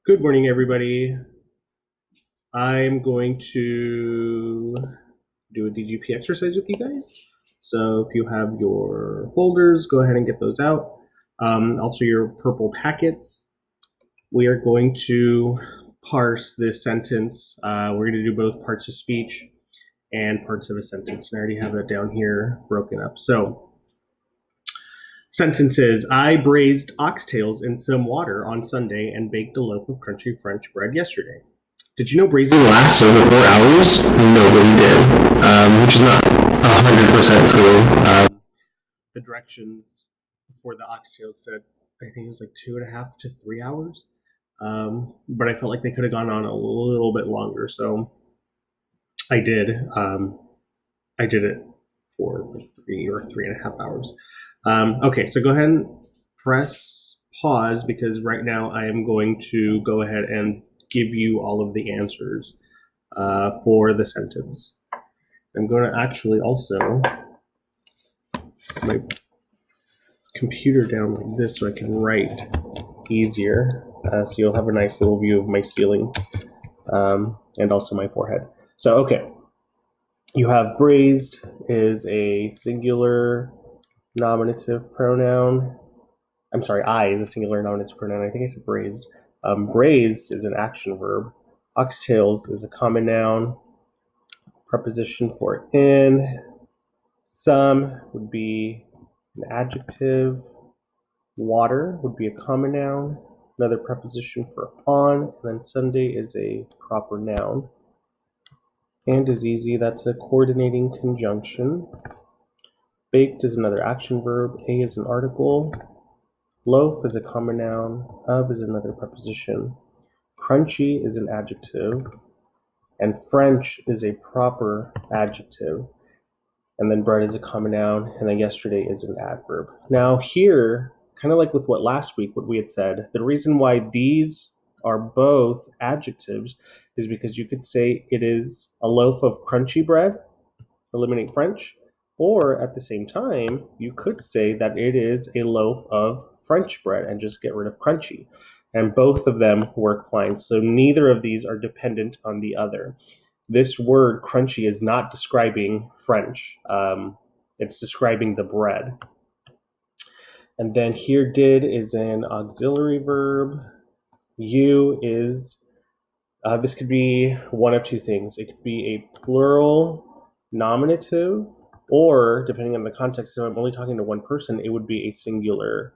Good morning, everybody. I'm going to do a DGP exercise with you guys. So if you have your folders, go ahead and get those out. Also your purple packets. We are going to parse this sentence. We're going to do both parts of speech and parts of a sentence. And I already have that down here broken up. So sentences: I braised oxtails in some water on Sunday and baked a loaf of crunchy French bread yesterday. Did you know braising lasts over 4 hours? Nobody did, which is not 100% true. The directions for the oxtails said, I think it was like 2.5 to 3 hours. But I felt like they could have gone on a little bit longer, so I did. I did it for like 3.5 hours. Okay, so go ahead and press pause because right now I am going to go ahead and give you all of the answers for the sentence. I'm going to actually also put my computer down like this so I can write easier. So you'll have a nice little view of my ceiling and also my forehead. So, okay. You have braised is a singular nominative pronoun. I'm sorry, I is a singular nominative pronoun. I think I said braised. Braised is an action verb. Oxtails is a common noun. Preposition for in. Some would be an adjective. Water would be a common noun. Another preposition for on. And then Sunday is a proper noun. And is easy, that's a coordinating conjunction. Baked is another action verb. A is an article. Loaf is a common noun. Of is another preposition. Crunchy is an adjective. And French is a proper adjective. And then bread is a common noun. And then yesterday is an adverb. Now here, kind of like with what last week, what we had said, the reason why these are both adjectives is because you could say it is a loaf of crunchy bread, eliminate French, or at the same time, you could say that it is a loaf of French bread and just get rid of crunchy. And both of them work fine. So neither of these are dependent on the other. This word crunchy is not describing French. It's describing the bread. And then here did is an auxiliary verb. You is, this could be one of two things. It could be a plural nominative, or depending on the context, if I'm only talking to one person, it would be a singular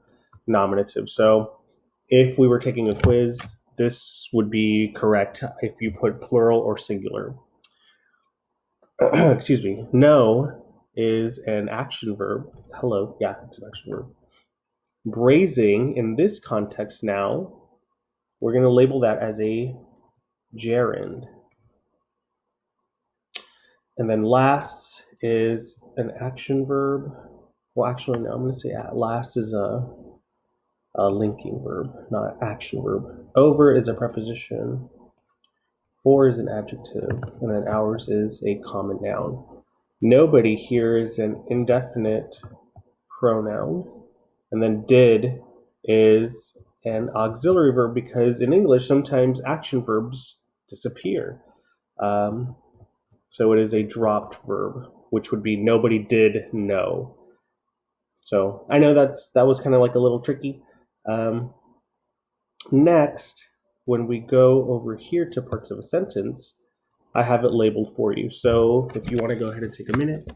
nominative. So if we were taking a quiz, this would be correct if you put plural or singular. Excuse me. No is an action verb. Hello, yeah, it's an action verb. Braising, in this context now, we're going to label that as a gerund. And then last is an action verb. Well, actually, no, I'm going to say last is a linking verb, not action verb. Over is a preposition. For is an adjective. And then ours is a common noun. Nobody here is an indefinite pronoun. And then did is an auxiliary verb because in English, sometimes action verbs disappear. So it is a dropped verb, which would be nobody did know. So I know that was kind of like a little tricky. Next, when we go over here to parts of a sentence, I have it labeled for you. So if you want to go ahead and take a minute,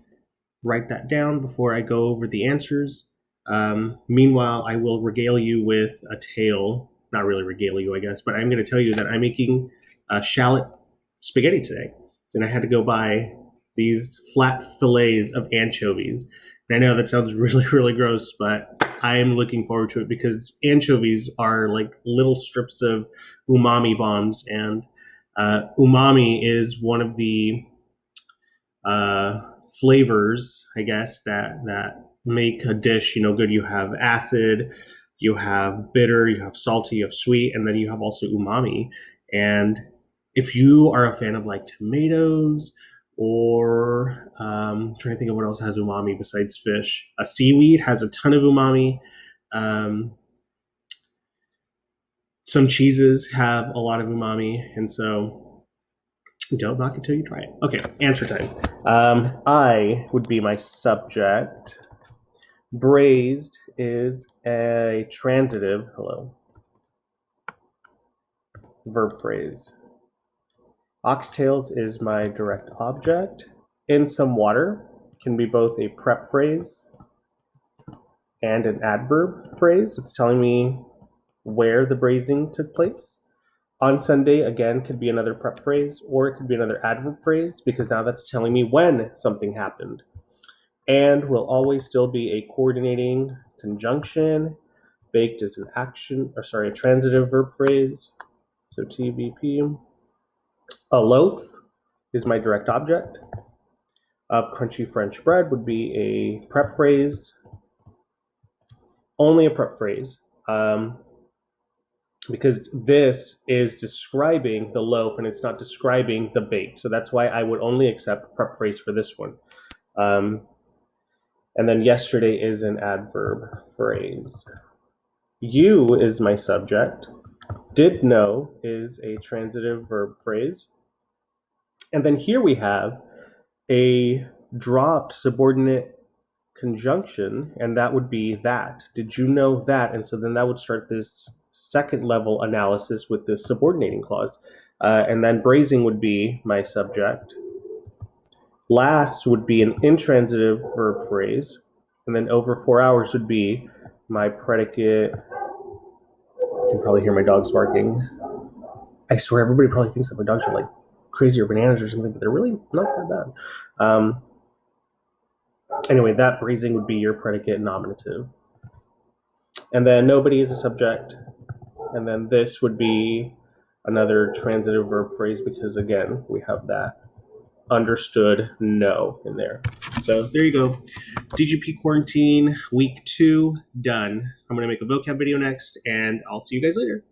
write that down before I go over the answers. Meanwhile, I will regale you with a tale. Not really regale you, I guess, but I'm going to tell you that I'm making shallot spaghetti today. And I had to go buy these flat fillets of anchovies. And I know that sounds really, really gross, but I am looking forward to it because anchovies are like little strips of umami bombs. And umami is one of the flavors, I guess, that make a dish, good. You have acid, you have bitter, you have salty, you have sweet, and then you have also umami. And if you are a fan of like tomatoes or trying to think of what else has umami besides fish, seaweed has a ton of umami. Some cheeses have a lot of umami, and so don't knock it till you try it. Okay, answer time. I would be my subject. Braised is a transitive, verb phrase. Oxtails is my direct object. In some water can be both a prep phrase and an adverb phrase. It's telling me where the braising took place. On Sunday, again, could be another prep phrase, or it could be another adverb phrase, because now that's telling me when something happened. And will always still be a coordinating conjunction. Baked is an a transitive verb phrase. So TVP. A loaf is my direct object. Of crunchy French bread would be a prep phrase. Only a prep phrase. Because this is describing the loaf and it's not describing the baked. So that's why I would only accept prep phrase for this one. And then yesterday is an adverb phrase. You is my subject. Did know is a transitive verb phrase. And then here we have a dropped subordinate conjunction, and that would be that. Did you know that? And so then that would start this second level analysis with this subordinating clause. And then braising would be my subject. Last would be an intransitive verb phrase. And then over 4 hours would be my predicate. You can probably hear my dogs barking. I swear everybody probably thinks that my dogs are like crazy or bananas or something, but they're really not that bad. Anyway, that braising would be your predicate nominative. And then nobody is a subject. And then this would be another transitive verb phrase because, again, we have that understood no in there. So there you go. DGP Quarantine Week 2 done. I'm going to make a vocab video next, and I'll see you guys later.